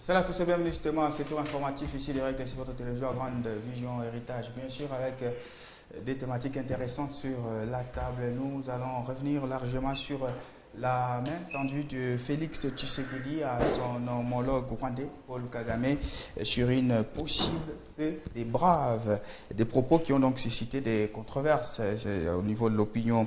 Salut à tous et bienvenue justement à ce tour informatif ici direct sur votre télévision Grande Vision Héritage. Bien sûr avec des thématiques intéressantes sur la table. Nous allons revenir largement sur la main tendue de Félix Tshisekedi à son homologue rwandais Paul Kagame sur une possible des braves, des propos qui ont donc suscité des controverses au niveau de l'opinion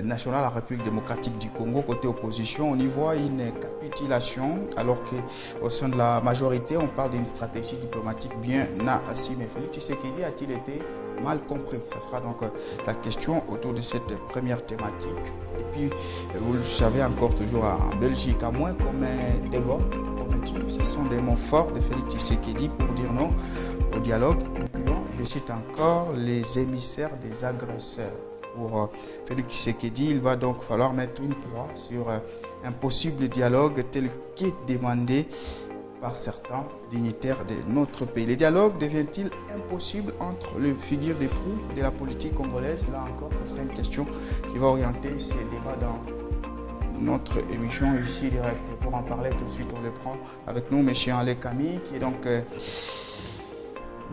nationale à la République démocratique du Congo. Côté opposition, on y voit une capitulation alors qu'au sein de la majorité, on parle d'une stratégie diplomatique bien assumée. Félix Tshisekedi a-t-il été mal compris? Ça sera donc la question autour de cette première thématique. Et puis, vous le savez encore toujours en Belgique, à moins qu'on ait des gommes, ce sont des mots forts de Félix Tshisekedi pour dire non au dialogue. Je cite encore les émissaires des agresseurs. Pour Félix Tshisekedi, il va donc falloir mettre une croix sur un possible dialogue tel qu'est demandé par certains dignitaires de notre pays. Le dialogue devient-il impossible entre les figures des proue de la politique congolaise? Là encore, ce sera une question qui va orienter ces débats dans notre émission ici direct. Pour en parler tout de suite, on le prend avec nous, M. Alain Camille, qui est donc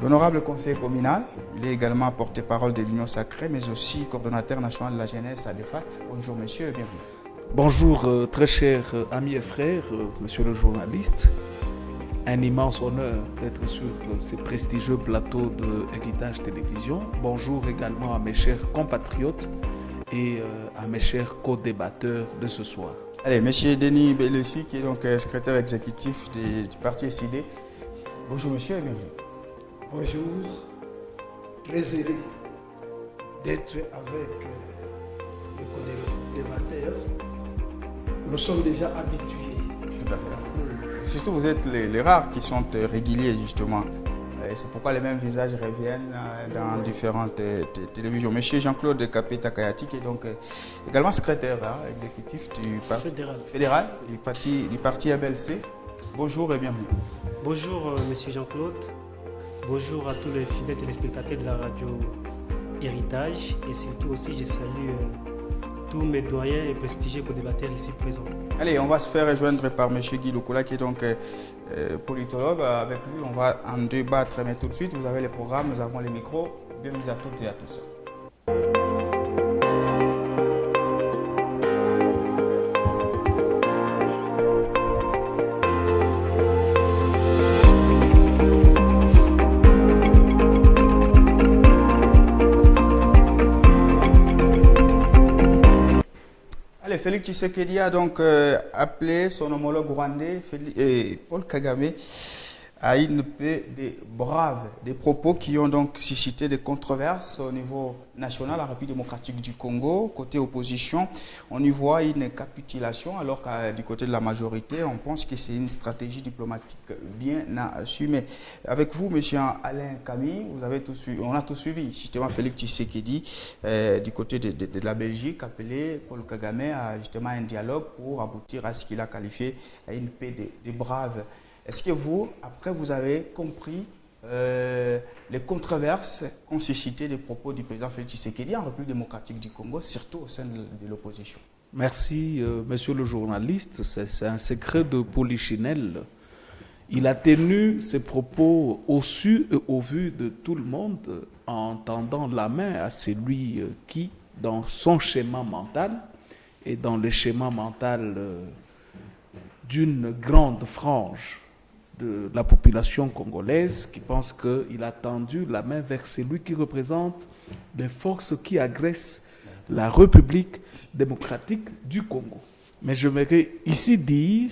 l'honorable conseiller communal. Il est également porte-parole de l'Union Sacrée, mais aussi coordonnateur national de la jeunesse à DEFAT. Bonjour monsieur, bienvenue. Bonjour très chers amis et frères, monsieur le journaliste. Un immense honneur d'être sur ces prestigieux plateaux de Héritage Télévision. Bonjour également à mes chers compatriotes et à mes chers co-débatteurs de ce soir. Allez, monsieur Denis Bellessi, qui est donc secrétaire exécutif du parti SID. Bonjour monsieur et bienvenue. Bonjour, très heureux d'être avec les co-débatteurs. Nous sommes déjà habitués. Tout à fait. Surtout, vous êtes les rares qui sont réguliers, justement. Et c'est pourquoi les mêmes visages reviennent dans différentes télévisions. Monsieur Jean-Claude Kapeta Kayati, qui est donc également secrétaire exécutif du parti fédéral du parti MLC. Bonjour et bienvenue. Bonjour, monsieur Jean-Claude. Bonjour à tous les fidèles téléspectateurs de la radio Héritage. Et surtout aussi, je salue tous mes doyens et prestigieux co-débatteurs ici présents. Allez, on va se faire rejoindre par M. Guy Lukola, qui est donc politologue. Avec lui, on va en débattre. Mais tout de suite, vous avez les programmes, nous avons les micros. Bienvenue à toutes et à tous. Félix Tshisekedi a donc appelé son homologue rwandais Paul Kagame à une paix des braves, des propos qui ont donc suscité des controverses au niveau national, la République démocratique du Congo. Côté opposition, on y voit une capitulation, alors que du côté de la majorité, on pense que c'est une stratégie diplomatique bien assumée. Avec vous, M. Alain Camille, on a tout suivi. Justement, Félix Tshisekedi, du côté de la Belgique, appelé Paul Kagame à justement un dialogue pour aboutir à ce qu'il a qualifié à une paix des braves. Est-ce que vous, après, vous avez compris les controverses qu'ont suscité les propos du président Félix Tshisekedi en République démocratique du Congo, surtout au sein de l'opposition? Merci, monsieur le journaliste. C'est un secret de polichinelle. Il a tenu ses propos au su et au vu de tout le monde en tendant la main à celui qui, dans son schéma mental et dans le schéma mental d'une grande frange de la population congolaise qui pense qu'il a tendu la main vers celui qui représente les forces qui agressent la République démocratique du Congo. Mais je voudrais ici dire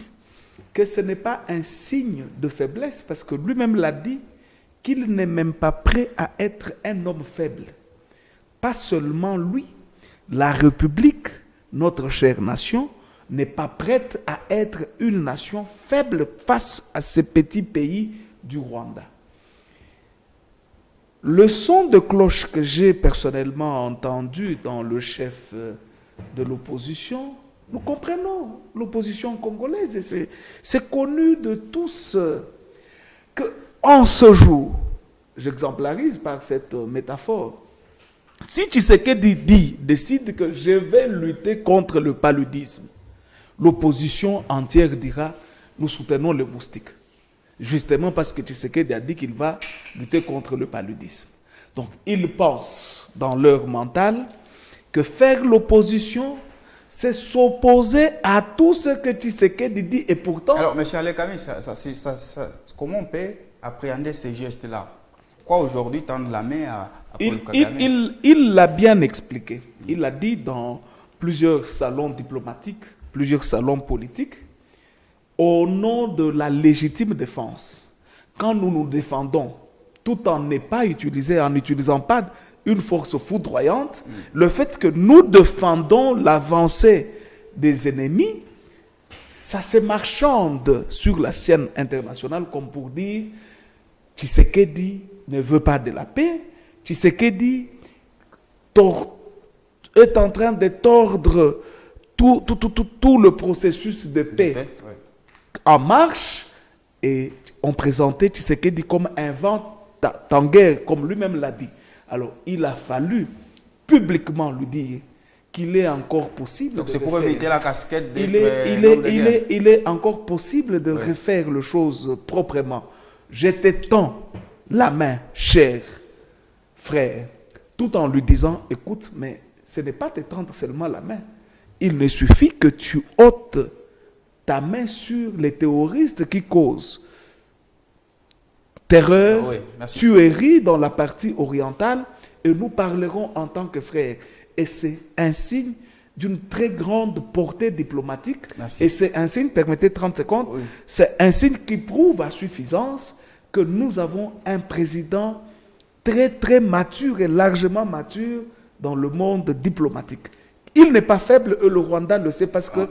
que ce n'est pas un signe de faiblesse, parce que lui-même l'a dit, qu'il n'est même pas prêt à être un homme faible. Pas seulement lui, la République, notre chère nation, n'est pas prête à être une nation faible face à ce petit pays du Rwanda. Le son de cloche que j'ai personnellement entendu dans le chef de l'opposition, nous comprenons l'opposition congolaise, et c'est connu de tous qu'en ce jour, j'exemplarise par cette métaphore, si Tshisekedi décide que je vais lutter contre le paludisme, l'opposition entière dira nous soutenons le moustique. Justement parce que Tshisekedi a dit qu'il va lutter contre le paludisme. Donc, ils pensent dans leur mental que faire l'opposition, c'est s'opposer à tout ce que Tshisekedi dit. Et pourtant... Alors, M. Alekami, comment on peut appréhender ces gestes-là? Pourquoi aujourd'hui tendre la main à Paul Kagame? Il l'a bien expliqué. Il l'a dit dans plusieurs salons diplomatiques, plusieurs salons politiques, au nom de la légitime défense. Quand nous nous défendons, tout en n'utilisant pas une force foudroyante, le fait que nous défendons l'avancée des ennemis, ça se marchande sur la scène internationale comme pour dire Tshisekedi ne veut pas de la paix, Tshisekedi est en train de tordre tout le processus de paix en marche, et on présentait Tshisekedi comme un vent en guerre, comme lui-même l'a dit. Alors, il a fallu publiquement lui dire qu'il est encore possible. Donc, c'est pour éviter la casquette il est encore possible de refaire les choses proprement. Je te tends la main, cher frère, tout en lui disant, écoute, mais ce n'est pas te tendre seulement la main. Il ne suffit que tu ôtes ta main sur les terroristes qui causent terreur, tuerie dans la partie orientale, et nous parlerons en tant que frères. Et c'est un signe d'une très grande portée diplomatique. Merci. Et c'est un signe, permettez 30 secondes, c'est un signe qui prouve à suffisance que nous avons un président très très mature et largement mature dans le monde diplomatique. Il n'est pas faible et le Rwanda le sait parce que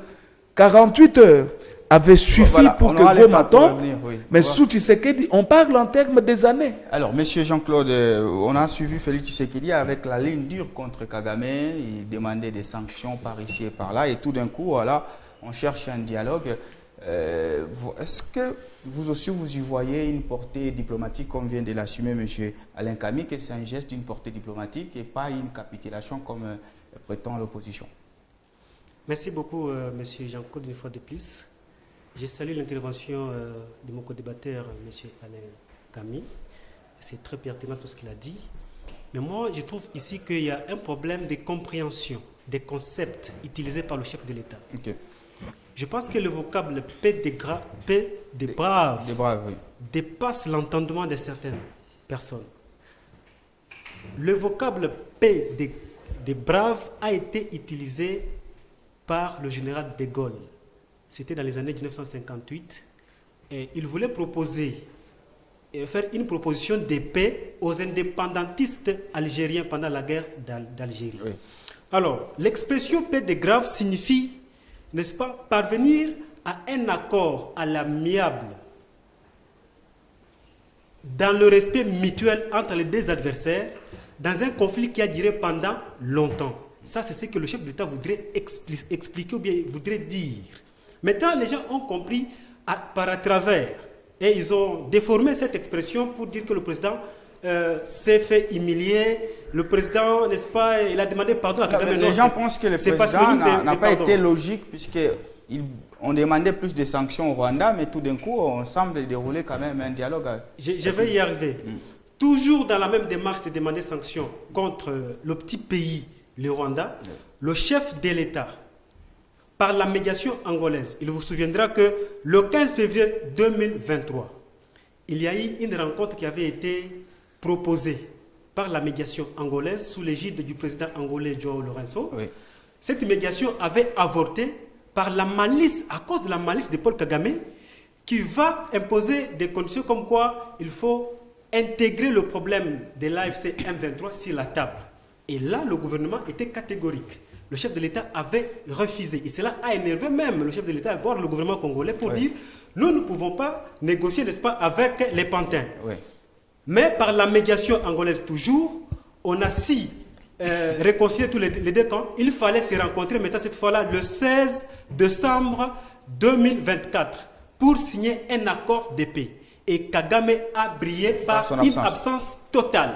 48 heures avait suffi pour que Goma tombe, mais sous Tshisekedi, on parle en termes des années. Alors, Monsieur Jean-Claude, on a suivi Félix Tshisekedi avec la ligne dure contre Kagame. Il demandait des sanctions par ici et par là, et tout d'un coup, voilà, on cherche un dialogue. Est-ce que vous aussi, vous y voyez une portée diplomatique, comme vient de l'assumer M. Alain Kami, que c'est un geste d'une portée diplomatique et pas une capitulation comme prétend l'opposition? Merci beaucoup, M. Jean-Claude, une fois de plus. Je salue l'intervention de mon co-débatteur, M. Alain Kami. C'est très pertinent tout ce qu'il a dit. Mais moi, je trouve ici qu'il y a un problème de compréhension des concepts utilisés par le chef de l'État. Okay. Je pense que le vocable paix des braves dépasse l'entendement de certaines personnes. Le vocable paix des braves a été utilisé par le général de Gaulle. C'était dans les années 1958. Et il voulait faire une proposition de paix aux indépendantistes algériens pendant la guerre d'Algérie. Oui. Alors, l'expression paix des braves signifie, n'est-ce pas, parvenir à un accord à l'amiable dans le respect mutuel entre les deux adversaires dans un conflit qui a duré pendant longtemps. Ça, c'est ce que le chef d'État voudrait expliquer ou bien voudrait dire. Maintenant, les gens ont compris par à travers et ils ont déformé cette expression pour dire que le président s'est fait humilier. Le président, n'est-ce pas, il a demandé pardon à Kagame. Les gens pensent que le président n'a pas été logique puisqu'on demandait plus de sanctions au Rwanda, mais tout d'un coup, on semble dérouler quand même un dialogue. Je vais y arriver. Toujours dans la même démarche de demander sanctions contre le petit pays, le Rwanda, le chef de l'État, par la médiation angolaise, il vous souviendra que le 15 février 2023, il y a eu une rencontre qui avait été proposée par la médiation angolaise sous l'égide du président angolais João Lourenço. Oui. Cette médiation avait avorté par la malice, à cause de la malice de Paul Kagame, qui va imposer des conditions comme quoi il faut intégrer le problème de l'AFC M23 sur la table. Et là, le gouvernement était catégorique. Le chef de l'État avait refusé. Et cela a énervé même le chef de l'État, voire le gouvernement congolais, pour dire nous ne pouvons pas négocier, n'est-ce pas, avec les pantins. Oui. Mais par la médiation angolaise toujours, on a si réconcilié tous les deux camps. Il fallait se rencontrer maintenant cette fois-là le 16 décembre 2024 pour signer un accord de paix. Et Kagame a brillé par une absence totale.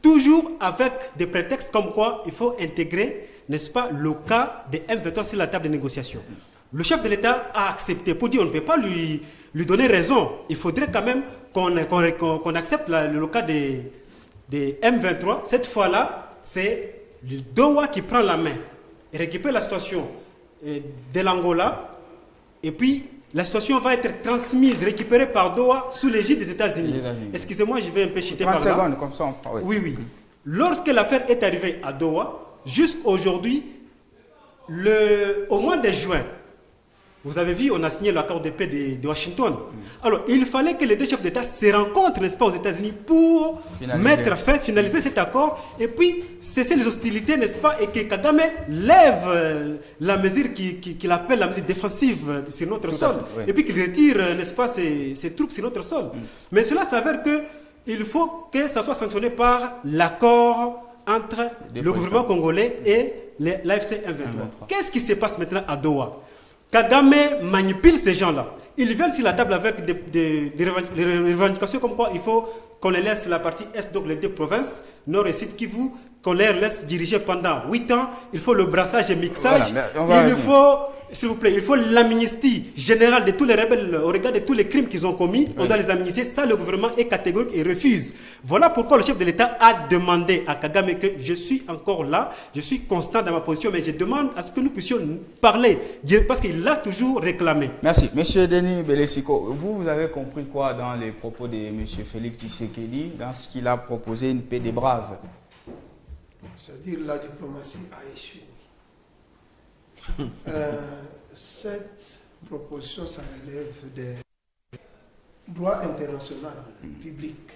Toujours avec des prétextes comme quoi il faut intégrer, n'est-ce pas, le cas des M23 sur la table de négociation. Le chef de l'État a accepté pour dire on ne peut pas lui donner raison. Il faudrait quand même qu'on accepte le cas des M23. Cette fois-là, c'est le Doha qui prend la main et récupère la situation de l'Angola. Et puis, la situation va être transmise, récupérée par Doha sous l'égide des États-Unis. Excusez-moi, je vais un peu chiter par là. 30 secondes, comme ça. Oui. Lorsque l'affaire est arrivée à Doha, jusqu'aujourd'hui, au mois de juin, vous avez vu, on a signé l'accord de paix de Washington. Alors, il fallait que les deux chefs d'État se rencontrent, n'est-ce pas, aux États-Unis pour finaliser cet accord et puis cesser les hostilités, n'est-ce pas, et que Kagame lève la mesure qu'il appelle la mesure défensive sur notre sol. Et puis qu'il retire, n'est-ce pas, ses troupes sur notre sol. Mais cela s'avère qu'il faut que ça soit sanctionné par l'accord entre le gouvernement congolais et l'AFC M23. Qu'est-ce qui se passe maintenant à Doha? Kagame manipule ces gens-là. Ils viennent sur la table avec des revendications comme quoi il faut qu'on les laisse la partie Est, donc les deux provinces, Nord et Sud Kivu, qu'on les laisse diriger pendant 8 ans. Il faut le brassage et mixage. Voilà, il faut, s'il vous plaît, il faut l'amnistie générale de tous les rebelles au regard de tous les crimes qu'ils ont commis. On doit les amnistier. Ça, le gouvernement est catégorique et refuse. Voilà pourquoi le chef de l'État a demandé à Kagame que je suis encore là, je suis constant dans ma position, mais je demande à ce que nous puissions parler, parce qu'il l'a toujours réclamé. Merci. Monsieur Denis Belesiko, vous avez compris quoi dans les propos de M. Félix Tshisekedi, dans ce qu'il a proposé, une paix des braves? C'est-à-dire la diplomatie a échoué. Cette proposition, ça relève des droits internationaux publics.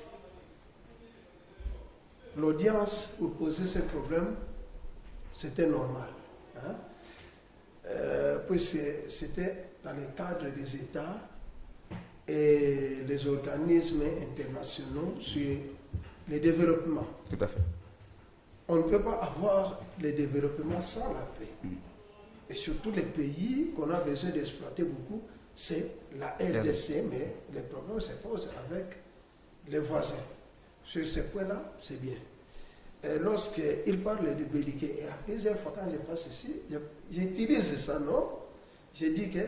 L'audience pour poser ces problèmes, c'était normal. Puis c'était dans le cadre des États et les organismes internationaux sur le développement. Tout à fait. On ne peut pas avoir le développement sans la paix. Et surtout les pays qu'on a besoin d'exploiter beaucoup, c'est la RDC, mais les problèmes se posent avec les voisins. Sur ce point-là, c'est bien. Lorsqu'il parle de belliquer, et à plusieurs fois quand je passe ici, j'utilise ça, non? J'ai dit que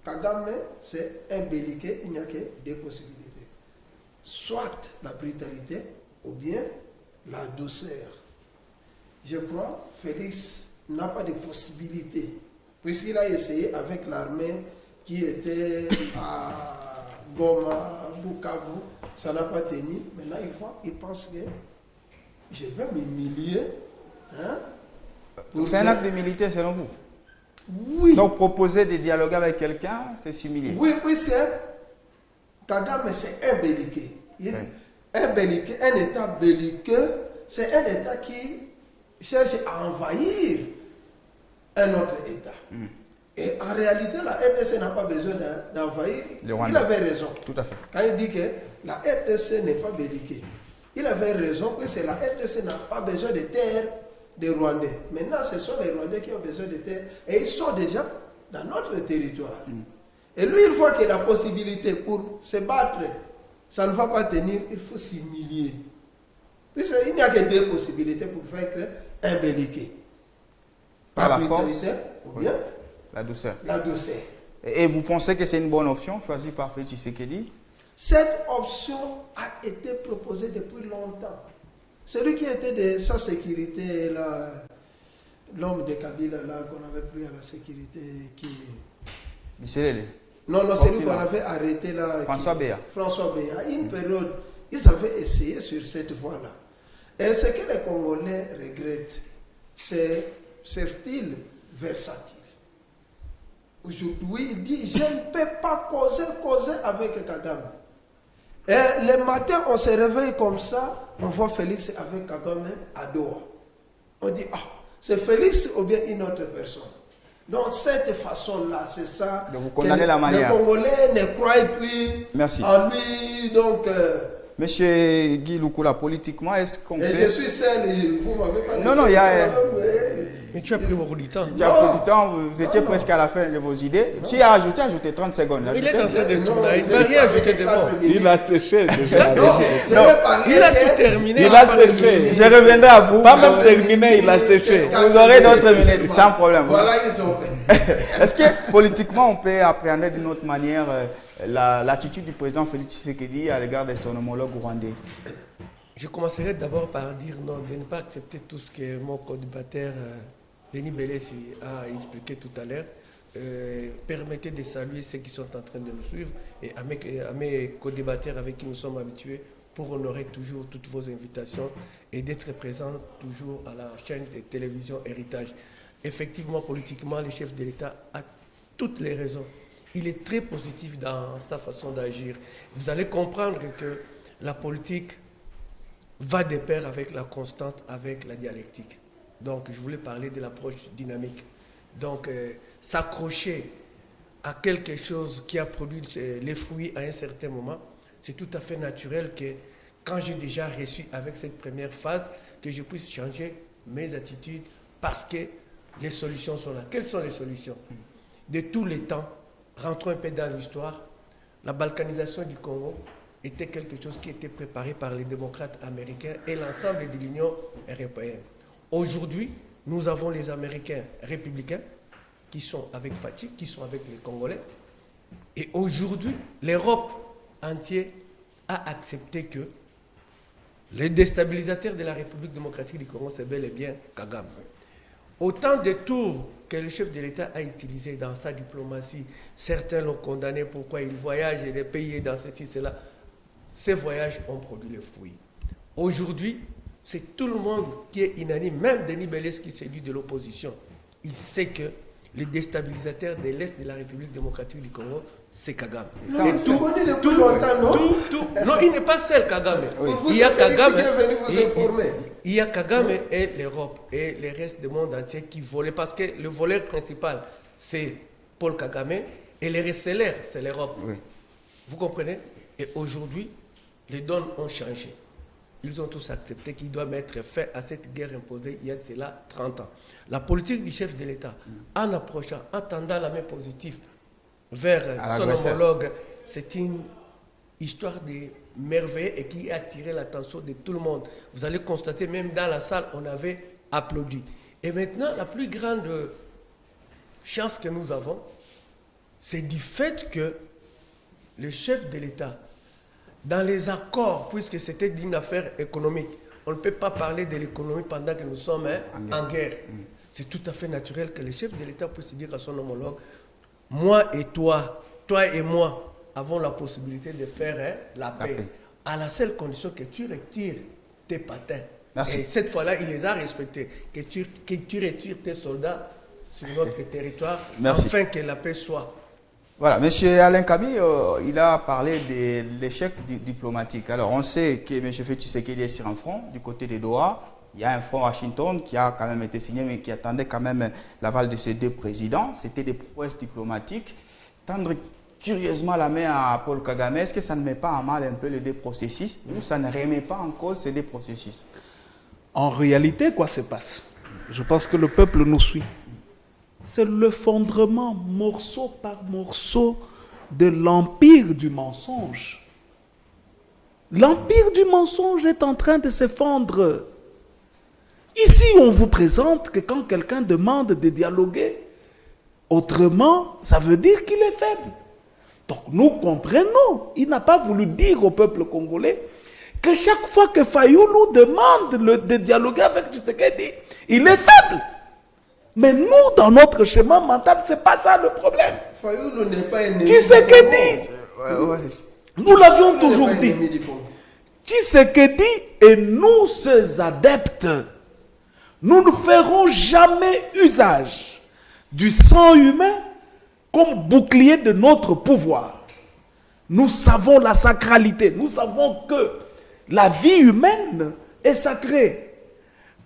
Kagame, c'est un belliquer, il n'y a que deux possibilités. Soit la brutalité, ou bien la douceur. Je crois Félix n'a pas de possibilité, puisqu'il a essayé avec l'armée qui était à Goma, à Bukavu, ça n'a pas tenu. Maintenant, il pense que je vais m'humilier. C'est un acte de militaire selon vous? Oui. Donc proposer de dialoguer avec quelqu'un, c'est s'humilier? Oui, c'est Kagame, c'est un belliqueux. Un État belliqueux, c'est un État qui cherche à envahir un autre État. Et en réalité, la RDC n'a pas besoin d'envahir. Il avait raison. Tout à fait. Quand il dit que la RDC n'est pas belliqueux, il avait raison que la RDC n'a pas besoin de terres des Rwandais. Maintenant, ce sont les Rwandais qui ont besoin de terres et ils sont déjà dans notre territoire. Et lui, une fois qu'il a la possibilité pour se battre, ça ne va pas tenir, il faut s'humilier. Il n'y a que deux possibilités pour vaincre un belliqueux. Par la force ou bien la douceur. La douceur. Et vous pensez que c'est une bonne option choisie par Félix Tshisekedi? Cette option a été proposée depuis longtemps. Celui qui était de sa sécurité, l'homme de Kabila là qu'on avait pris à la sécurité, qui... Non, c'est lui qu'on avait arrêté là. François Béa. François Béa. À une période, ils avaient essayé sur cette voie-là. Et ce que les Congolais regrettent, c'est ce style versatile. Aujourd'hui, il dit, je ne peux pas causer avec Kagame. Et le matin, on se réveille comme ça, on voit Félix avec Kagame à Doha. On dit, c'est Félix ou bien une autre personne. Donc, cette façon-là, c'est ça. Donc, vous condamnez la manière. Les Congolais ne croient plus en lui. Donc, Monsieur Guy Lukula, politiquement, est-ce qu'on peut... je suis seul, vous m'avez pas dit. Non, il y a... Mais tu as pris beaucoup de temps. Tu as pris du temps, vous étiez presque à la fin de vos idées. Si à ajouter, ajoutez 30 secondes. Il est en train de tourner. Il ne va rien ajouter de bon. Il a séché déjà. Il a tout terminé. Il a séché. Je reviendrai à vous. Pas même terminé, il a séché. Vous aurez d'autres minutes, sans problème. Voilà, ils ont fait. Est-ce que politiquement, on peut appréhender d'une autre manière l'attitude du président Félix Tshisekedi à l'égard de son homologue rwandais? Je commencerai d'abord par dire non, de ne pas accepter tout ce que mon co-débatteur Denis Bellessi a expliqué tout à l'heure. Permettez de saluer ceux qui sont en train de nous suivre et à mes co-débatteurs avec qui nous sommes habitués pour honorer toujours toutes vos invitations et d'être présents toujours à la chaîne de télévision Héritage. Effectivement, politiquement, le chef de l'État a toutes les raisons. Il est très positif dans sa façon d'agir. Vous allez comprendre que la politique va de pair avec la constante, avec la dialectique. Donc, je voulais parler de l'approche dynamique. Donc, s'accrocher à quelque chose qui a produit les fruits à un certain moment, c'est tout à fait naturel que quand j'ai déjà reçu avec cette première phase, que je puisse changer mes attitudes parce que les solutions sont là. Quelles sont les solutions? De tous les temps, rentrons un peu dans l'histoire, la balkanisation du Congo était quelque chose qui était préparé par les démocrates américains et l'ensemble de l'Union européenne. Aujourd'hui, nous avons les Américains républicains qui sont avec Fatih, qui sont avec les Congolais. Et aujourd'hui, l'Europe entière a accepté que le déstabilisateur de la République démocratique du Congo, c'est bel et bien Kagame. Autant de tours que le chef de l'État a utilisé dans sa diplomatie, certains l'ont condamné pourquoi il voyage et les pays dans ceci, cela. Ces voyages ont produit les fruits. Aujourd'hui, c'est tout le monde qui est unanime, même Denis Bellessi qui s'est dit de l'opposition. Il sait que le déstabilisateur de l'Est de la République démocratique du Congo, c'est Kagame. Non, c'est connu depuis longtemps, non? Non, il n'est pas seul, Kagame. Oui. Il y a Kagame, vous informer. Il y a Kagame et l'Europe et le reste du monde entier qui volaient, parce que le voleur principal, c'est Paul Kagame, et les recelaires, c'est l'Europe. Oui. Vous comprenez? Et aujourd'hui, les donnes ont changé. Ils ont tous accepté qu'il doit mettre fin à cette guerre imposée il y a de cela 30 ans. La politique du chef de l'État, en approchant, en tendant la main positive vers son homologue, c'est une histoire de merveille et qui a attiré l'attention de tout le monde. Vous allez constater, même dans la salle, on avait applaudi. Et maintenant, la plus grande chance que nous avons, c'est du fait que le chef de l'État, dans les accords, puisque c'était d'une affaire économique, on ne peut pas parler de l'économie pendant que nous sommes en guerre. C'est tout à fait naturel que le chef de l'État puisse dire à son homologue, moi et toi et moi, avons la possibilité de faire la paix, à la seule condition que tu retires tes patins. Merci. Et cette fois-là, il les a respectés, que tu retires tes soldats sur notre territoire, afin que la paix soit. Voilà, M. Alain Kabi, il a parlé de l'échec diplomatique. Alors, on sait que M. Tshisekedi est sur un front, du côté de Doha. Il y a un front à Washington qui a quand même été signé, mais qui attendait quand même l'aval de ces deux présidents. C'était des prouesses diplomatiques. Tendre curieusement la main à Paul Kagame, est-ce que ça ne met pas en mal un peu les deux processus ou ça ne remet pas en cause ces deux processus? En réalité, quoi se passe? Je pense que le peuple nous suit. C'est l'effondrement morceau par morceau de l'empire du mensonge. L'empire du mensonge est en train de s'effondrer. Ici, on vous présente que quand quelqu'un demande de dialoguer autrement, ça veut dire qu'il est faible. Donc nous comprenons. Il n'a pas voulu dire au peuple congolais que chaque fois que Fayoulou demande de dialoguer avec Tshisekedi, il est faible. Mais nous, dans notre schéma mental, ce n'est pas ça le problème. Fayoulou n'est pas ennemi. Tshisekedi, nous l'avions toujours dit. Tshisekedi et nous, ses adeptes, nous ne ferons jamais usage du sang humain comme bouclier de notre pouvoir. Nous savons la sacralité. Nous savons que la vie humaine est sacrée.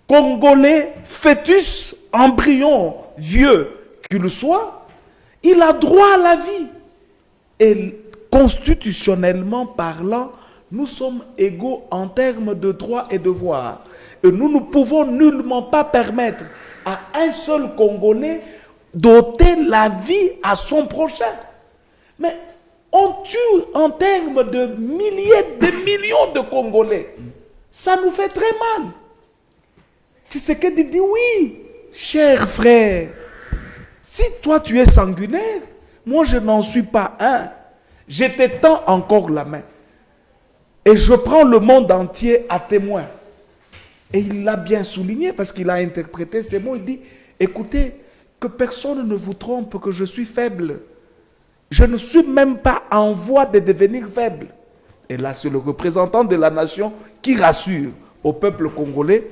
Congolais, fœtus, embryon, vieux qu'il soit, il a droit à la vie. Et constitutionnellement parlant, nous sommes égaux en termes de droits et devoirs. Et nous ne pouvons nullement pas permettre à un seul Congolais d'ôter la vie à son prochain. Mais on tue en termes de milliers, de millions de Congolais. Ça nous fait très mal. Tshisekedi dit oui, cher frère, si toi tu es sanguinaire, moi je n'en suis pas un. Je t'étends encore la main. Et je prends le monde entier à témoin. Et il l'a bien souligné parce qu'il a interprété ces mots. Il dit, écoutez, que personne ne vous trompe que je suis faible. Je ne suis même pas en voie de devenir faible. Et là, c'est le représentant de la nation qui rassure au peuple congolais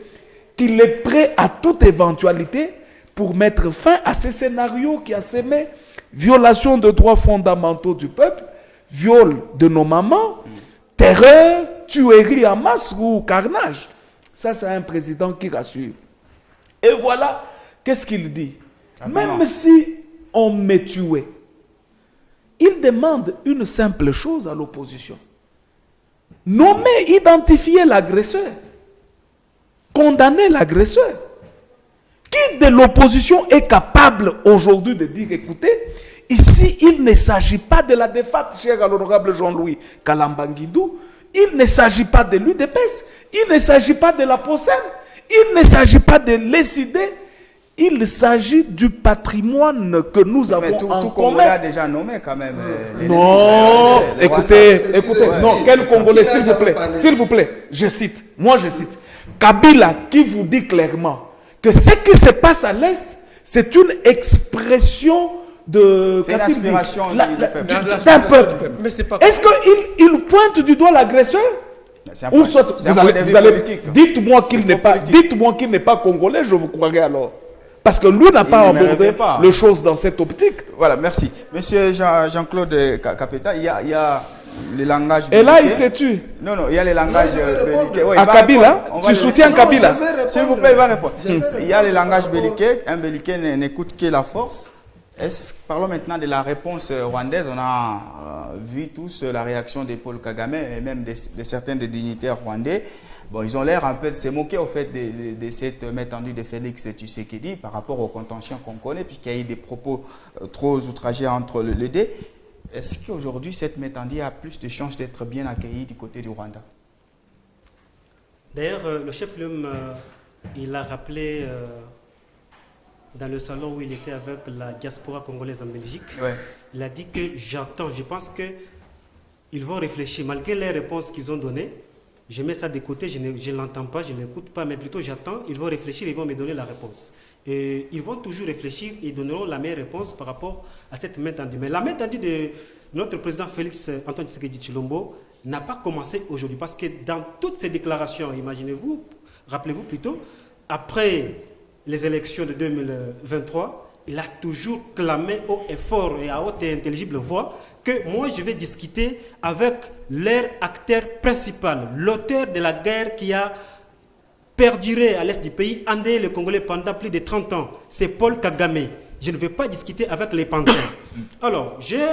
qu'il est prêt à toute éventualité pour mettre fin à ces scénarios qui a sémé violation de droits fondamentaux du peuple, viol de nos mamans, terreur, tuerie en masse ou carnage. Ça, c'est un président qui rassure. Et voilà, qu'est-ce qu'il dit? Même si on me tuait, il demande une simple chose à l'opposition. Nommer, identifier l'agresseur. Condamner l'agresseur. Qui de l'opposition est capable aujourd'hui de dire, écoutez, ici, il ne s'agit pas de la défaite, cher à l'honorable Jean-Louis Kalambangidou, il ne s'agit pas de l'UDPS, il ne s'agit pas de la POSEN, il ne s'agit pas de l'ESID, il s'agit du patrimoine que nous avons en tout commun. Congolais a déjà nommé quand même. Non, écoutez, non, quel Congolais, s'il vous plaît, je cite, Kabila qui vous dit clairement que ce qui se passe à l'Est, c'est une expression de... C'est une aspiration d'un peuple. Est-ce qu'il pointe du doigt l'agresseur? Ou soit vous allez dites-moi qu'il n'est pas congolais, je vous croirai alors. Parce que lui n'a pas abordé les choses dans cette optique. Voilà, merci. Monsieur Jean-Claude Kapeta, il y a le langage et là, il s'est tué. Non, il y a le langage belliqueux. À Kabila, tu soutiens Kabila? S'il vous plaît, il va répondre. Il y a le langage belliqueux. Un belliqueux n'écoute que la force. Parlons maintenant de la réponse rwandaise. On a vu tous la réaction de Paul Kagame et même de certains des dignitaires rwandais. Bon, ils ont l'air un peu de se moquer au fait de cette main tendue de Félix Tshisekedi par rapport aux contentions qu'on connaît, puisqu'il y a eu des propos trop outragés entre les deux. Est-ce qu'aujourd'hui, cette main tendue a plus de chances d'être bien accueillie du côté du Rwanda? D'ailleurs, le chef Lum, il a rappelé dans le salon où il était avec la diaspora congolaise en Belgique, il a dit que j'entends, je pense qu'ils vont réfléchir, malgré les réponses qu'ils ont données. Je mets ça de côté, je ne l'entends pas, je ne l'écoute pas, mais plutôt j'attends, ils vont réfléchir, ils vont me donner la réponse. Et ils vont toujours réfléchir et donneront la meilleure réponse par rapport à cette main tendue. Mais la main tendue de notre président Félix Antoine Tshisekedi Tshilombo n'a pas commencé aujourd'hui, parce que dans toutes ces déclarations, imaginez-vous, rappelez-vous plutôt, après les élections de 2023, il a toujours clamé haut et fort et à haute et intelligible voix que moi je vais discuter avec leur acteur principal, l'auteur de la guerre qui a perduré à l'est du pays, endeuillé le Congolais pendant plus de 30 ans. C'est Paul Kagame. Je ne vais pas discuter avec les panthères. Alors, j'ai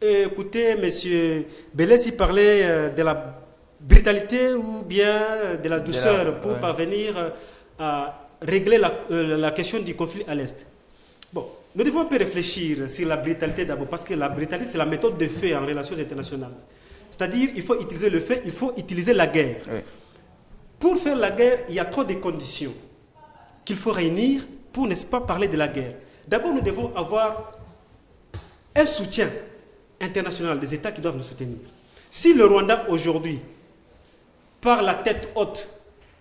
écouté M. Belesi parler de la brutalité ou bien de la douceur pour parvenir à régler la question du conflit à l'est. Bon, nous devons un peu réfléchir sur la brutalité d'abord, parce que la brutalité, c'est la méthode de fait en relations internationales. C'est-à-dire, il faut utiliser le fait, il faut utiliser la guerre. Oui. Pour faire la guerre, il y a trop de conditions qu'il faut réunir pour, n'est-ce pas, parler de la guerre. D'abord, nous devons avoir un soutien international des États qui doivent nous soutenir. Si le Rwanda, aujourd'hui, par la tête haute,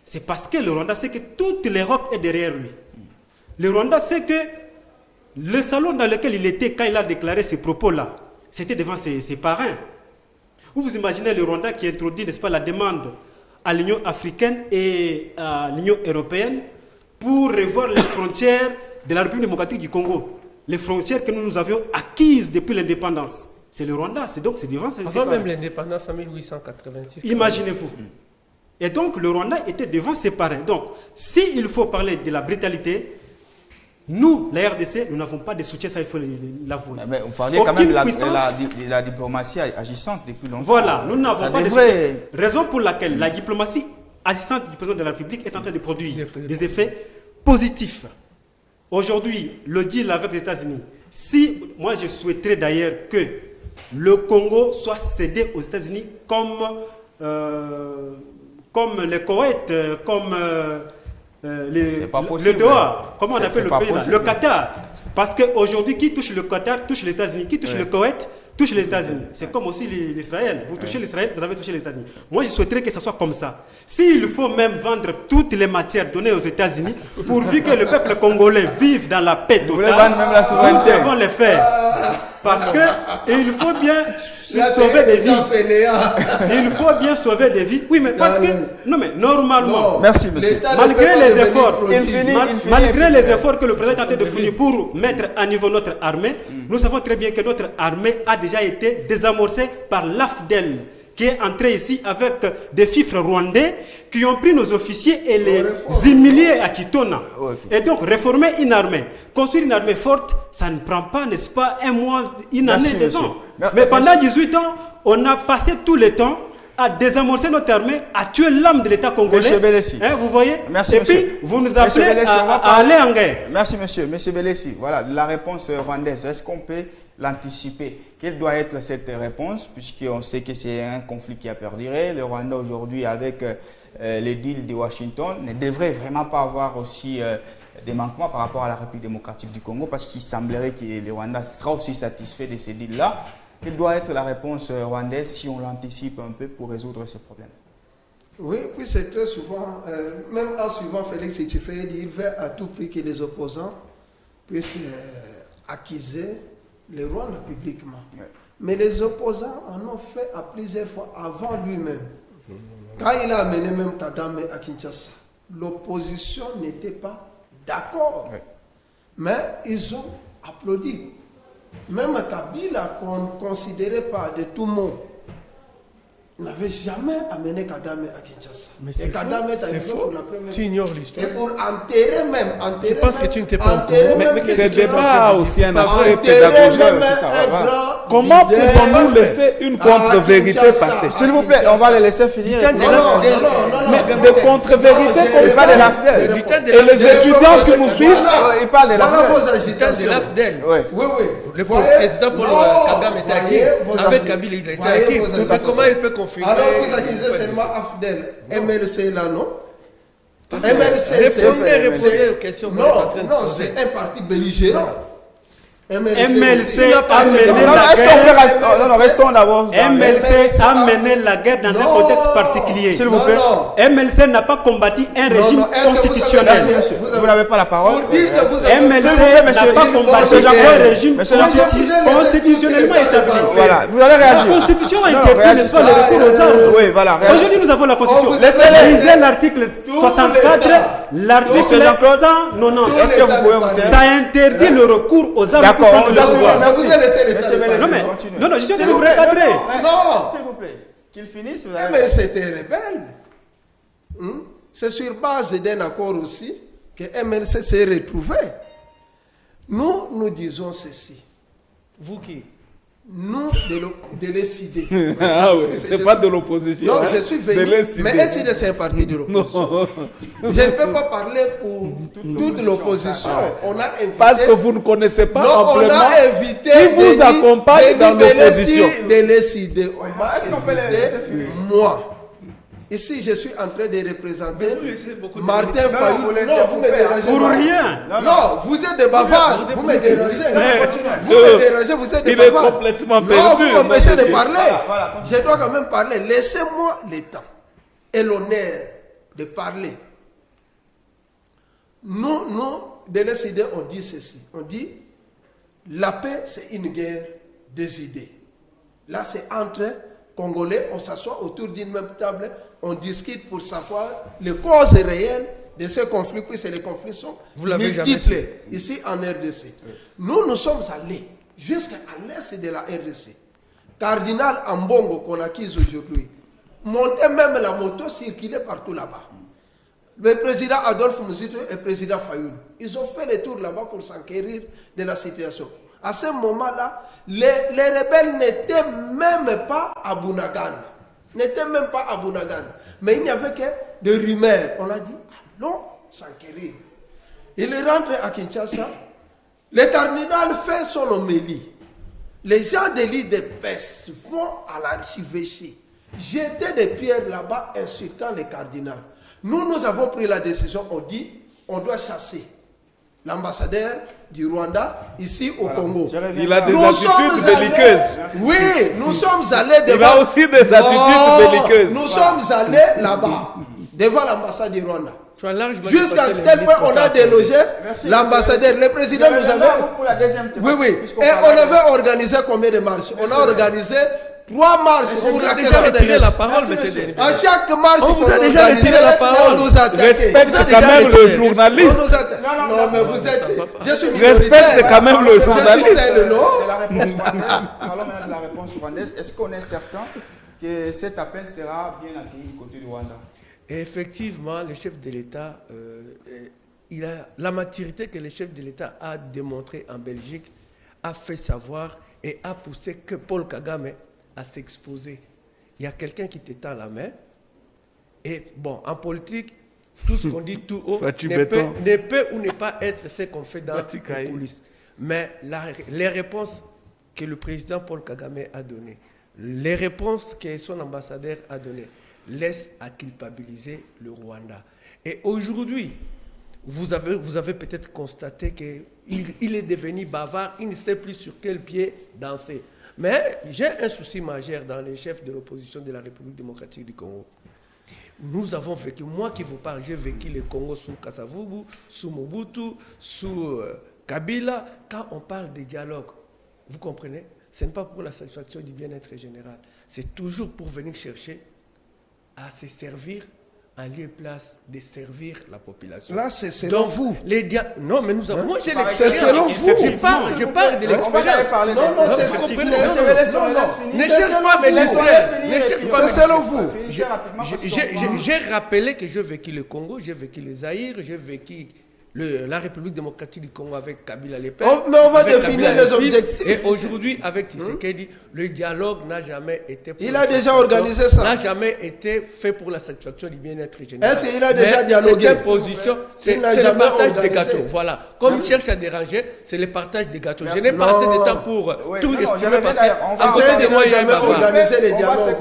c'est parce que le Rwanda sait que toute l'Europe est derrière lui. Le Rwanda sait que le salon dans lequel il était quand il a déclaré ces propos-là, c'était devant ses parrains. Vous imaginez le Rwanda qui introduit, n'est-ce pas, la demande à l'Union africaine et à l'Union européenne pour revoir les frontières de la République démocratique du Congo. Les frontières que nous avions acquises depuis l'indépendance. C'est le Rwanda, c'est devant ses parrains. Avant même l'indépendance en 1886. Imaginez-vous. Et donc le Rwanda était devant ses parrains. Donc, s'il faut parler de la brutalité, Nous, la RDC, nous n'avons pas de soutien, ça il faut l'avouer. Mais vous parliez quand même de la diplomatie agissante depuis longtemps. Voilà, nous n'avons pas de soutien. Raison pour laquelle la diplomatie agissante du président de la République est en train de produire des effets positifs. Aujourd'hui, le deal avec les États-Unis, si moi je souhaiterais d'ailleurs que le Congo soit cédé aux États-Unis comme le Koweït, comme le Doha, comment on appelle le pays là, le Qatar. Parce qu'aujourd'hui, qui touche le Qatar touche les États-Unis, qui touche le Koweït touche les États-Unis. C'est comme aussi l'Israël. Vous touchez l'Israël, vous avez touché les États-Unis. Moi, je souhaiterais que ça soit comme ça. S'il faut même vendre toutes les matières données aux États-Unis, pourvu que le peuple congolais vive dans la paix totale, nous devons le faire. Parce que il faut bien sauver des vies. Il faut bien sauver des vies. Oui, mais parce que non, mais normalement, non, merci monsieur. Malgré les efforts, malgré les efforts que le président est en train de fournir pour mettre à niveau notre armée, nous savons très bien que notre armée a déjà été désamorcée par l'AFDEL, qui est entré ici avec des fifres rwandais qui ont pris nos officiers et les humiliés à Kitona. Okay. Et donc, réformer une armée, construire une armée forte, ça ne prend pas, n'est-ce pas, un mois, une année, des ans. Mais pendant 18 ans, on a passé tout le temps à désamorcer notre armée, à tuer l'âme de l'État congolais. Monsieur Belessi. Vous voyez? Merci, et monsieur. Puis, vous nous appelez à aller en guerre. Merci, monsieur. Monsieur Belessi, voilà, la réponse rwandaise, est-ce qu'on peut l'anticiper? Quelle doit être cette réponse, puisqu'on sait que c'est un conflit qui a perduré. Le Rwanda aujourd'hui, avec les deals de Washington, ne devrait vraiment pas avoir aussi des manquements par rapport à la République démocratique du Congo, parce qu'il semblerait que le Rwanda sera aussi satisfait de ces deals-là. Quelle doit être la réponse rwandaise si on l'anticipe un peu pour résoudre ce problème? Oui, puis c'est très souvent, même en suivant Félix Tshisekedi, il veut à tout prix que les opposants puissent accuser le Rwanda publiquement. Oui. Mais les opposants en ont fait à plusieurs fois avant lui-même. Quand il a amené même Kagame à Kinshasa, l'opposition n'était pas d'accord. Oui. Mais ils ont applaudi. Même Kabila, qu'on ne considérait pas de tout le monde, n'avait jamais amené Kagame à Kinshasa. Et Kagame est arrivé pour la première fois. Tu ignores l'histoire. Et pour enterrer même, je pense que tu n'étais pas mais ce débat a aussi un aspect pédagogique. Comment pouvons-nous laisser une contre-vérité passer? S'il vous plaît, on va les laisser finir. Mais de contre-vérité comme ça. Et les étudiants qui nous suivent, ils parlent de l'AFDEL. Oui. Le président Paul Kagame était acquis. Avec Kabila, il était acquis. Comment il peut confirmer? Alors vous accusez seulement AFDEL. MLC là, non? MLC, c'est... aux questions. Non, c'est un parti belligérant. MLC a mené la guerre dans un contexte particulier. S'il vous plaît. MLC n'a pas combattu un régime constitutionnel. Vous n'avez pas la parole. MLC n'a pas combattu un régime constitutionnellement établi. Voilà, vous allez réagir. La Constitution a interdit le recours aux armes. Oui, voilà. Aujourd'hui, nous avons la Constitution. Lisez l'article 64, l'article 190. Est-ce que vous pouvez voter? Ça interdit le recours aux armes. D'accord, on vous a laissé Non, je suis en train de vous recadrer. Non, s'il vous plaît, qu'il finisse. MLC était rebelle. C'est sur base d'un accord aussi que MLC s'est retrouvé. Nous disons ceci. Vous qui? Nous, de l'ECD. Ah oui, c'est pas de l'opposition. Non, je suis venu. Mais l'ECD, c'est un parti de l'opposition. Je ne peux pas parler pour toute l'opposition. On a invité. Parce que vous ne connaissez pas amplement. On a invité. Qui vous accompagne dans l'opposition? De l'ECD. Est-ce qu'on peut les moi. Ici, je suis en train de représenter Martin Fayou. Non, vous me dérangez. Pour rien. Non, vous êtes des bavards. Vous me dérangez. Vous me dérangez, vous êtes des bavards. Il est complètement perdu. Non, vous m'empêchez de parler. Je dois quand même parler. Laissez-moi le temps et l'honneur de parler. Nous, de l'ECD, on dit ceci. On dit, la paix, c'est une guerre des idées. Là, c'est entre Congolais, on s'assoit autour d'une même table, on discute pour savoir les causes réelles de ces conflits, puisque les conflits sont multiples ici en RDC. Oui. Nous sommes allés jusqu'à l'est de la RDC. Cardinal Ambongo, qu'on accuse aujourd'hui, montait même la moto, circulait partout là-bas. le président Adolphe Mouzitou et le président Fayoulou. Ils ont fait le tour là-bas pour s'enquérir de la situation. À ce moment-là, les rebelles n'étaient même pas à Bunagana. Mais il n'y avait que des rumeurs. On a dit, non, s'enquérir. Il rentre à Kinshasa. Le cardinal fait son homélie. Les gens de l'île de Pes vont à l'archevêché, jeter des pierres là-bas, insultant le cardinal. Nous avons pris la décision, on dit, on doit chasser l'ambassadeur du Rwanda ici au Congo. Il a des attitudes belliqueuses. Oui, nous sommes allés devant... Il a aussi des attitudes belliqueuses. Nous sommes allés là-bas, devant l'ambassade du Rwanda. Jusqu'à tel point, on a délogé l'ambassadeur. Le président nous avait... Oui. Et on avait organisé combien de marches? On a organisé 3 marches pour la question de l'Est. À chaque marche qu'on a organisé, on nous attaque. Respecte quand même le journaliste. Non, mais vous êtes... Je suis Respecte quand même le journaliste. Parlons maintenant de la réponse rwandaise. Est-ce qu'on est certain que cet appel sera bien accueilli du côté du Rwanda? Et effectivement, le chef de l'État, il a la maturité que le chef de l'État a démontré en Belgique, a fait savoir et a poussé que Paul Kagame à s'exposer. Il y a quelqu'un qui te tend la main. Et bon, en politique, tout ce qu'on dit tout haut ne peut ou ne pas être ce qu'on fait dans les coulisses. Mais les réponses que le président Paul Kagame a données, les réponses que son ambassadeur a données, laisse à culpabiliser le Rwanda. Et aujourd'hui, vous avez peut-être constaté qu'il est devenu bavard, il ne sait plus sur quel pied danser. Mais j'ai un souci majeur dans les chefs de l'opposition de la République démocratique du Congo. Nous avons vécu, moi qui vous parle, j'ai vécu le Congo sous Kasavubu, sous Mobutu, sous Kabila. Quand on parle de dialogue, vous comprenez, ce n'est pas pour la satisfaction du bien-être général. C'est toujours pour venir chercher à se servir en lieu et place de servir la population. Là, c'est selon vous. Non, mais nous avons... Moi, j'ai l'expérience. C'est selon vous. Je parle de l'expérience. C'est selon vous. J'ai rappelé que j'ai vécu le Congo, j'ai vécu les Zaïre, j'ai vécu la République démocratique du Congo avec Kabila Lepers. Mais on va définir les objectifs. Et aujourd'hui, avec Tshisekedi, le dialogue n'a jamais été... Il a déjà organisé ça. N'a jamais été fait pour la satisfaction du bien-être général. Est-ce qu'il a déjà dialogué? C'est le partage des gâteaux. Voilà. Comme il cherche à déranger, c'est le partage des gâteaux. Je n'ai pas assez de temps pour tout exprimer parce que... Il n'a jamais organisé les dialogues.